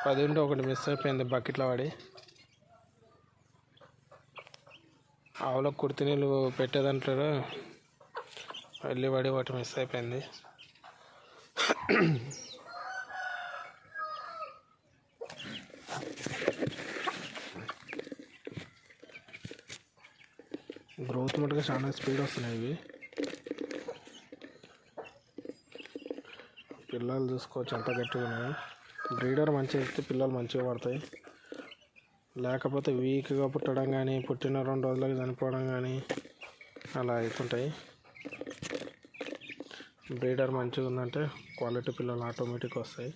10 ఉంటే ఒకటి మిస్ అయిపోయింది బకెట్లో పడి. ఆవులకు కుర్తి నీళ్ళు పెట్టేదంటారు, వెళ్ళి పడి ఒకటి మిస్ అయిపోయింది. గ్రోత్ మటుగా చాలా స్పీడ్ వస్తున్నాయి ఇవి. పిల్లలు చూసుకోవచ్చు ఎంత గట్టిగా ఉన్నాయి. బ్రీడర్ మంచిగా ఇస్తే పిల్లలు మంచిగా పడతాయి, లేకపోతే వీక్గా పుట్టడం కానీ పుట్టిన 2 రోజులకి చనిపోవడం కానీ అలా అవుతుంటాయి. బ్రీడర్ మంచిగా ఉందంటే క్వాలిటీ పిల్లలు ఆటోమేటిక్గా వస్తాయి.